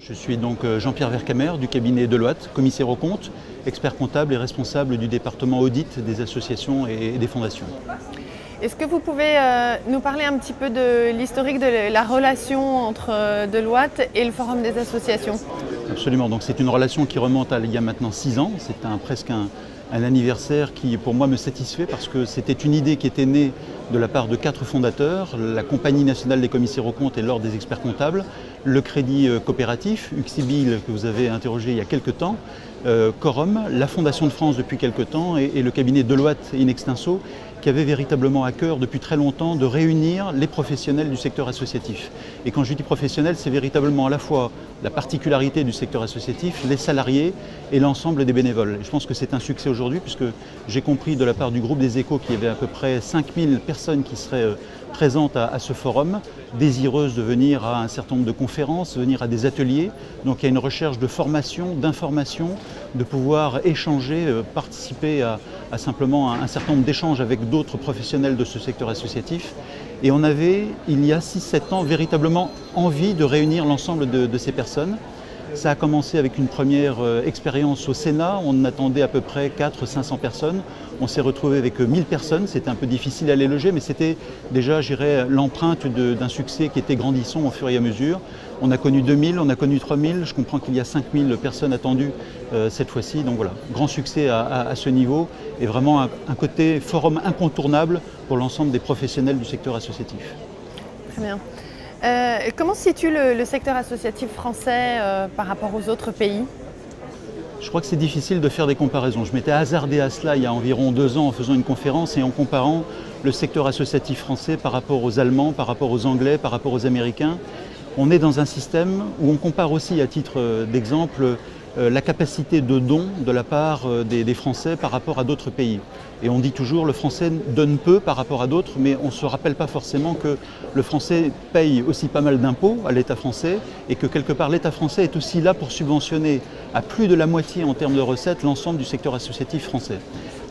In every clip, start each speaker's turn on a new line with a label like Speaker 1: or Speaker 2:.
Speaker 1: Je suis donc Jean-Pierre Vercamer du cabinet Deloitte, commissaire aux comptes, expert comptable et responsable du département audit des associations et des fondations.
Speaker 2: Est-ce que vous pouvez nous parler un petit peu de l'historique de la relation entre Deloitte et le Forum des associations?
Speaker 1: Absolument, donc c'est une relation qui remonte à il y a maintenant 6 ans. C'est presque un anniversaire qui pour moi me satisfait parce que c'était une idée qui était née de la part de 4 fondateurs, la Compagnie nationale des commissaires aux comptes et l'Ordre des experts comptables, le Crédit coopératif, Uxibil que vous avez interrogé il y a quelques temps, Quorum, la Fondation de France depuis quelques temps et le cabinet Deloitte in extenso qui avait véritablement à cœur depuis très longtemps de réunir les professionnels du secteur associatif. Et quand je dis professionnels, c'est véritablement à la fois la particularité du secteur associatif, les salariés et l'ensemble des bénévoles. Et je pense que c'est un succès aujourd'hui puisque j'ai compris de la part du groupe des Échos qu'il y avait à peu près 5000 personnes qui seraient présentes à ce forum, désireuses de venir à un certain nombre de conférences, venir à des ateliers. Donc il y a une recherche de formation, d'information, de pouvoir échanger, participer à simplement un certain nombre d'échanges avec d'autres professionnels de ce secteur associatif. Et on avait, il y a 6-7 ans, véritablement envie de réunir l'ensemble de ces personnes. Ça a commencé avec une première expérience au Sénat, on attendait à peu près 400-500 personnes. On s'est retrouvé avec 1000 personnes, c'était un peu difficile à les loger, mais c'était déjà, je dirais, l'empreinte d'un succès qui était grandissant au fur et à mesure. On a connu 2000, on a connu 3000, je comprends qu'il y a 5000 personnes attendues cette fois-ci. Donc voilà, grand succès à ce niveau et vraiment un côté forum incontournable pour l'ensemble des professionnels du secteur associatif.
Speaker 2: Très bien. Comment se situe le secteur associatif français par rapport aux autres pays?
Speaker 1: Je crois que c'est difficile de faire des comparaisons. Je m'étais hasardé à cela il y a environ 2 ans en faisant une conférence et en comparant le secteur associatif français par rapport aux Allemands, par rapport aux Anglais, par rapport aux Américains. On est dans un système où on compare aussi à titre d'exemple la capacité de don de la part des Français par rapport à d'autres pays. Et on dit toujours le Français donne peu par rapport à d'autres, mais on ne se rappelle pas forcément que le Français paye aussi pas mal d'impôts à l'État français et que quelque part l'État français est aussi là pour subventionner à plus de la moitié en termes de recettes l'ensemble du secteur associatif français.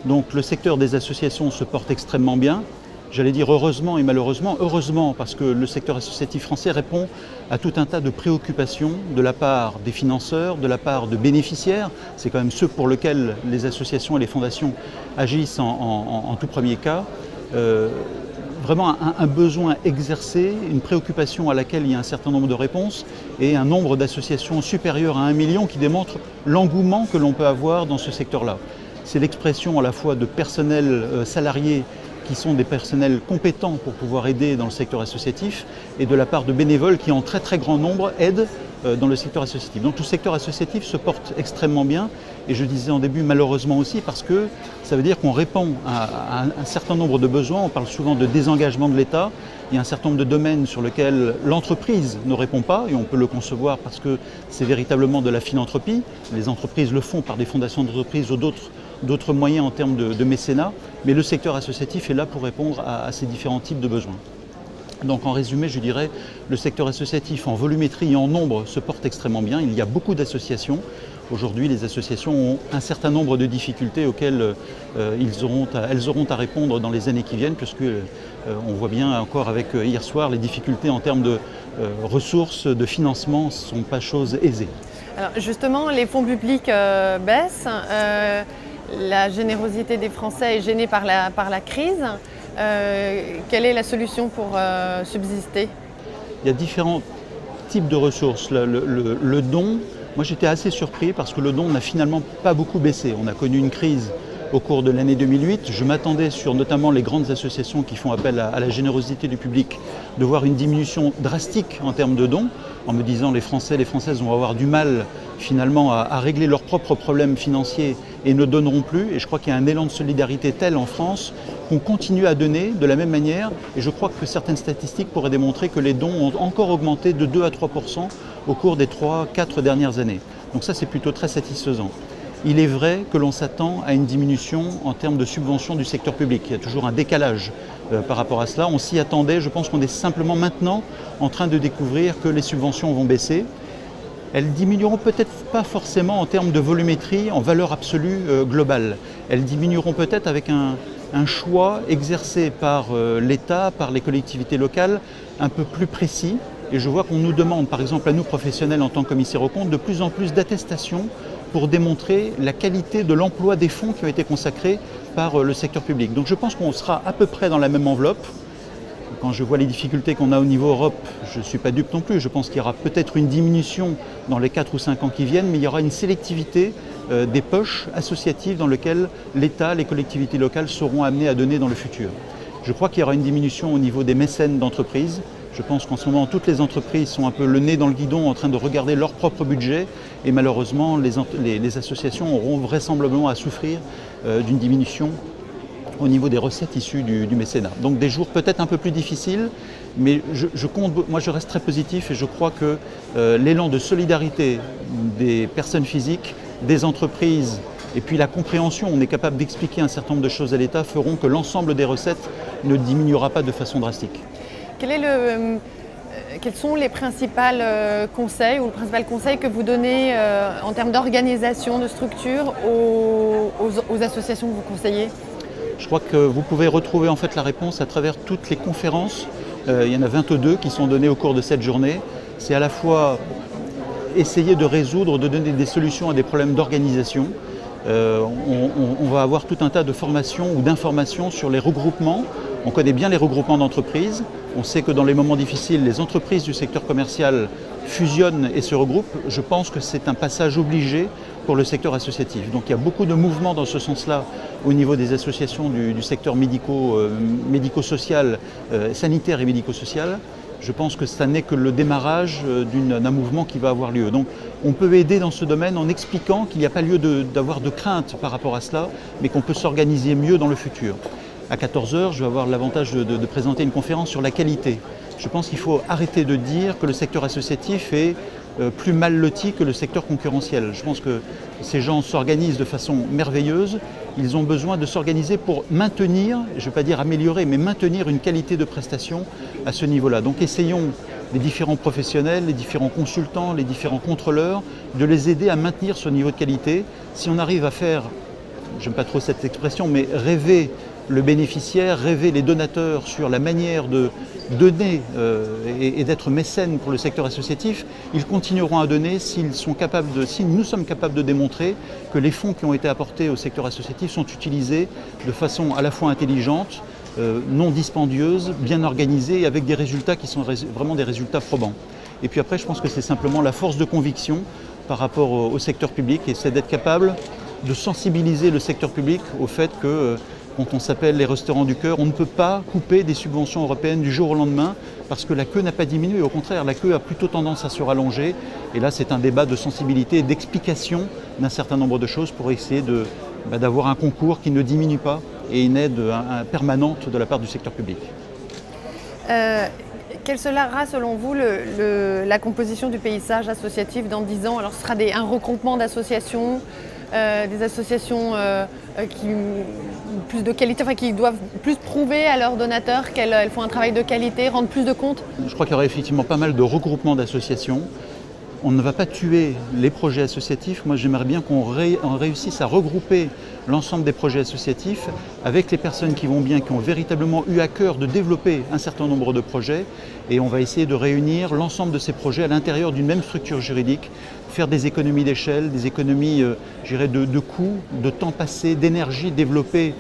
Speaker 1: Donc le secteur des associations se porte extrêmement bien. J'allais dire heureusement et malheureusement. Heureusement parce que le secteur associatif français répond à tout un tas de préoccupations de la part des financeurs, de la part de bénéficiaires. C'est quand même ceux pour lesquels les associations et les fondations agissent en tout premier cas. Vraiment un besoin exercé, une préoccupation à laquelle il y a un certain nombre de réponses et un nombre d'associations supérieur à 1 million qui démontre l'engouement que l'on peut avoir dans ce secteur-là. C'est l'expression à la fois de personnels salariés qui sont des personnels compétents pour pouvoir aider dans le secteur associatif et de la part de bénévoles qui en très très grand nombre aident dans le secteur associatif. Donc tout le secteur associatif se porte extrêmement bien et je disais en début malheureusement aussi parce que ça veut dire qu'on répond à un certain nombre de besoins. On parle souvent de désengagement de l'État. Il y a un certain nombre de domaines sur lesquels l'entreprise ne répond pas et on peut le concevoir parce que c'est véritablement de la philanthropie. Les entreprises le font par des fondations d'entreprises ou d'autres moyens en termes de mécénat, mais le secteur associatif est là pour répondre à ces différents types de besoins. Donc en résumé, je dirais, le secteur associatif en volumétrie et en nombre se porte extrêmement bien. Il y a beaucoup d'associations. Aujourd'hui, les associations ont un certain nombre de difficultés auxquelles elles auront à répondre dans les années qui viennent, puisque on voit bien encore avec hier soir, les difficultés en termes de ressources, de financement ne sont pas chose aisée.
Speaker 2: Alors justement, les fonds publics baissent. La générosité des Français est gênée par la crise. Quelle est la solution pour subsister?
Speaker 1: Il y a différents types de ressources. Le don, moi j'étais assez surpris parce que le don n'a finalement pas beaucoup baissé. On a connu une crise au cours de l'année 2008. Je m'attendais sur notamment les grandes associations qui font appel à la générosité du public de voir une diminution drastique en termes de dons, en me disant les Français, les Françaises vont avoir du mal finalement à régler leurs propres problèmes financiers et ne donneront plus. Et je crois qu'il y a un élan de solidarité tel en France qu'on continue à donner de la même manière. Et je crois que certaines statistiques pourraient démontrer que les dons ont encore augmenté de 2 à 3% au cours des 3-4 dernières années. Donc ça, c'est plutôt très satisfaisant. Il est vrai que l'on s'attend à une diminution en termes de subventions du secteur public. Il y a toujours un décalage par rapport à cela. On s'y attendait. Je pense qu'on est simplement maintenant en train de découvrir que les subventions vont baisser. Elles diminueront peut-être pas forcément en termes de volumétrie, en valeur absolue globale. Elles diminueront peut-être avec un choix exercé par l'État, par les collectivités locales, un peu plus précis Et je vois qu'on nous demande, par exemple à nous professionnels en tant que commissaires aux comptes, de plus en plus d'attestations pour démontrer la qualité de l'emploi des fonds qui ont été consacrés par le secteur public. Donc je pense qu'on sera à peu près dans la même enveloppe. Quand je vois les difficultés qu'on a au niveau Europe, je ne suis pas dupe non plus. Je pense qu'il y aura peut-être une diminution dans les 4 ou 5 ans qui viennent, mais il y aura une sélectivité des poches associatives dans lesquelles l'État, les collectivités locales seront amenées à donner dans le futur. Je crois qu'il y aura une diminution au niveau des mécènes d'entreprises. Je pense qu'en ce moment, toutes les entreprises sont un peu le nez dans le guidon en train de regarder leur propre budget et malheureusement, les associations auront vraisemblablement à souffrir d'une diminution au niveau des recettes issues du mécénat. Donc des jours peut-être un peu plus difficiles, mais moi je reste très positif et je crois que l'élan de solidarité des personnes physiques, des entreprises et puis la compréhension, on est capable d'expliquer un certain nombre de choses à l'État, feront que l'ensemble des recettes ne diminuera pas de façon drastique.
Speaker 2: Quels sont les principaux conseils ou le principal conseil que vous donnez en termes d'organisation, de structure aux associations que vous conseillez ?
Speaker 1: Je crois que vous pouvez retrouver en fait la réponse à travers toutes les conférences. Il y en a 22 qui sont données au cours de cette journée. C'est à la fois essayer de résoudre, de donner des solutions à des problèmes d'organisation. On va avoir tout un tas de formations ou d'informations sur les regroupements. On connaît bien les regroupements d'entreprises. On sait que dans les moments difficiles, les entreprises du secteur commercial fusionnent et se regroupent. Je pense que c'est un passage obligé pour le secteur associatif. Donc il y a beaucoup de mouvements dans ce sens-là au niveau des associations du secteur médico-social, sanitaire et médico-social. Je pense que ça n'est que le démarrage d'un mouvement qui va avoir lieu. Donc on peut aider dans ce domaine en expliquant qu'il n'y a pas lieu d'avoir de crainte par rapport à cela, mais qu'on peut s'organiser mieux dans le futur. À 14h, je vais avoir l'avantage de présenter une conférence sur la qualité. Je pense qu'il faut arrêter de dire que le secteur associatif est plus mal loti que le secteur concurrentiel. Je pense que ces gens s'organisent de façon merveilleuse. Ils ont besoin de s'organiser pour maintenir, je ne vais pas dire améliorer, mais maintenir une qualité de prestation à ce niveau-là. Donc essayons, les différents professionnels, les différents consultants, les différents contrôleurs, de les aider à maintenir ce niveau de qualité. Si on arrive à faire, j'aime pas trop cette expression, mais rêver le bénéficiaire, rêver les donateurs sur la manière de donner et d'être mécène pour le secteur associatif, ils continueront à donner si nous sommes capables de démontrer que les fonds qui ont été apportés au secteur associatif sont utilisés de façon à la fois intelligente, non dispendieuse, bien organisée et avec des résultats qui sont vraiment des résultats probants. Et puis après, je pense que c'est simplement la force de conviction par rapport au secteur public et c'est d'être capable de sensibiliser le secteur public au fait que quand on s'appelle les restaurants du cœur, on ne peut pas couper des subventions européennes du jour au lendemain parce que la queue n'a pas diminué. Au contraire, la queue a plutôt tendance à se rallonger. Et là, c'est un débat de sensibilité et d'explication d'un certain nombre de choses pour essayer d'avoir un concours qui ne diminue pas et une aide permanente de la part du secteur public.
Speaker 2: Quelle sera selon vous la composition du paysage associatif dans 10 ans ? Alors ce sera un regroupement d'associations, des associations qui ont plus de qualité, enfin, qui doivent plus prouver à leurs donateurs qu'elles font un travail de qualité, rendre plus de comptes ?
Speaker 1: Je crois qu'il y aura effectivement pas mal de regroupements d'associations. On ne va pas tuer les projets associatifs. Moi, j'aimerais bien qu'on réussisse à regrouper l'ensemble des projets associatifs avec les personnes qui vont bien, qui ont véritablement eu à cœur de développer un certain nombre de projets. Et on va essayer de réunir l'ensemble de ces projets à l'intérieur d'une même structure juridique, faire des économies d'échelle, des économies de coûts, de temps passé, d'énergie développée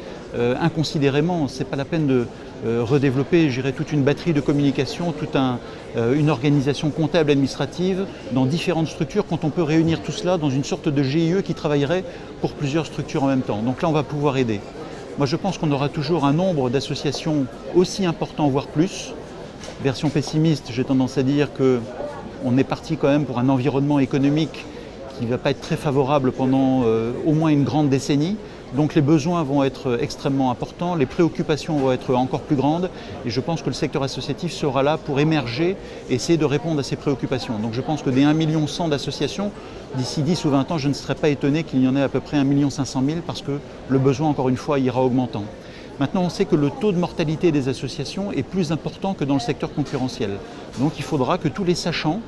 Speaker 1: inconsidérément. Ce n'est pas la peine de redévelopper toute une batterie de communication, toute une organisation comptable administrative dans différentes structures quand on peut réunir tout cela dans une sorte de GIE qui travaillerait pour plusieurs structures en même temps. Donc là, on va pouvoir aider. Moi, je pense qu'on aura toujours un nombre d'associations aussi important, voire plus. Version pessimiste, j'ai tendance à dire qu'on est parti quand même pour un environnement économique qui ne va pas être très favorable pendant au moins une grande décennie. Donc les besoins vont être extrêmement importants, les préoccupations vont être encore plus grandes et je pense que le secteur associatif sera là pour émerger et essayer de répondre à ces préoccupations. Donc je pense que des 1,1 million d'associations, d'ici 10 ou 20 ans, je ne serais pas étonné qu'il y en ait à peu près 1,5 million parce que le besoin, encore une fois, ira augmentant. Maintenant, on sait que le taux de mortalité des associations est plus important que dans le secteur concurrentiel. Donc il faudra que tous les sachants,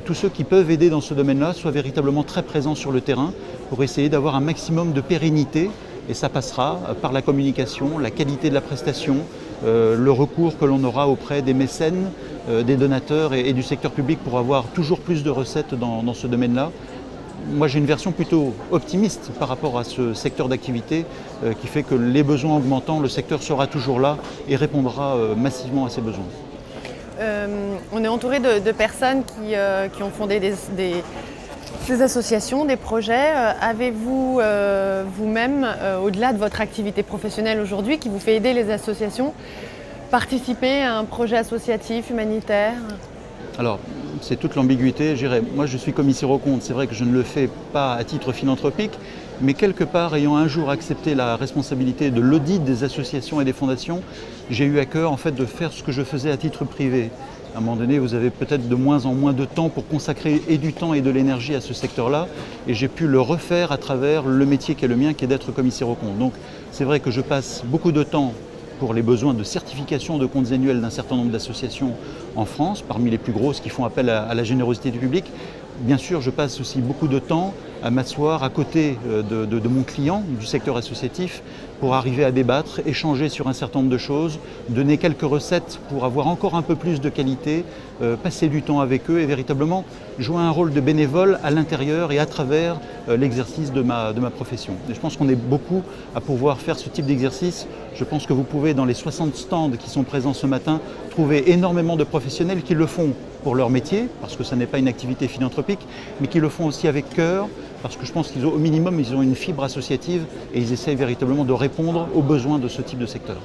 Speaker 1: tous ceux qui peuvent aider dans ce domaine-là, soient véritablement très présents sur le terrain pour essayer d'avoir un maximum de pérennité. Et ça passera par la communication, la qualité de la prestation, le recours que l'on aura auprès des mécènes, des donateurs et du secteur public pour avoir toujours plus de recettes dans ce domaine-là. Moi, j'ai une version plutôt optimiste par rapport à ce secteur d'activité qui fait que les besoins augmentant, le secteur sera toujours là et répondra massivement à ces besoins.
Speaker 2: On est entouré de personnes qui ont fondé des associations, des projets. Avez-vous vous-même, au-delà de votre activité professionnelle aujourd'hui, qui vous fait aider les associations, participé à un projet associatif, humanitaire ?
Speaker 1: Alors, c'est toute l'ambiguïté, je dirais. Moi, je suis commissaire aux comptes. C'est vrai que je ne le fais pas à titre philanthropique, mais quelque part, ayant un jour accepté la responsabilité de l'audit des associations et des fondations, j'ai eu à cœur en fait de faire ce que je faisais à titre privé. À un moment donné, vous avez peut-être de moins en moins de temps pour consacrer et du temps et de l'énergie à ce secteur-là, et j'ai pu le refaire à travers le métier qui est le mien, qui est d'être commissaire aux comptes. Donc, c'est vrai que je passe beaucoup de temps pour les besoins de certification de comptes annuels d'un certain nombre d'associations en France, parmi les plus grosses qui font appel à la générosité du public. Bien sûr, je passe aussi beaucoup de temps à m'asseoir à côté de mon client du secteur associatif pour arriver à débattre, échanger sur un certain nombre de choses, donner quelques recettes pour avoir encore un peu plus de qualité, passer du temps avec eux et véritablement jouer un rôle de bénévole à l'intérieur et à travers l'exercice de ma profession. Et je pense qu'on est beaucoup à pouvoir faire ce type d'exercice. Je pense que vous pouvez, dans les 60 stands qui sont présents ce matin, trouver énormément de professionnels qui le font pour leur métier, parce que ce n'est pas une activité philanthropique, mais qui le font aussi avec cœur, parce que je pense qu'au minimum, ils ont une fibre associative et ils essayent véritablement de répondre aux besoins de ce type de secteur.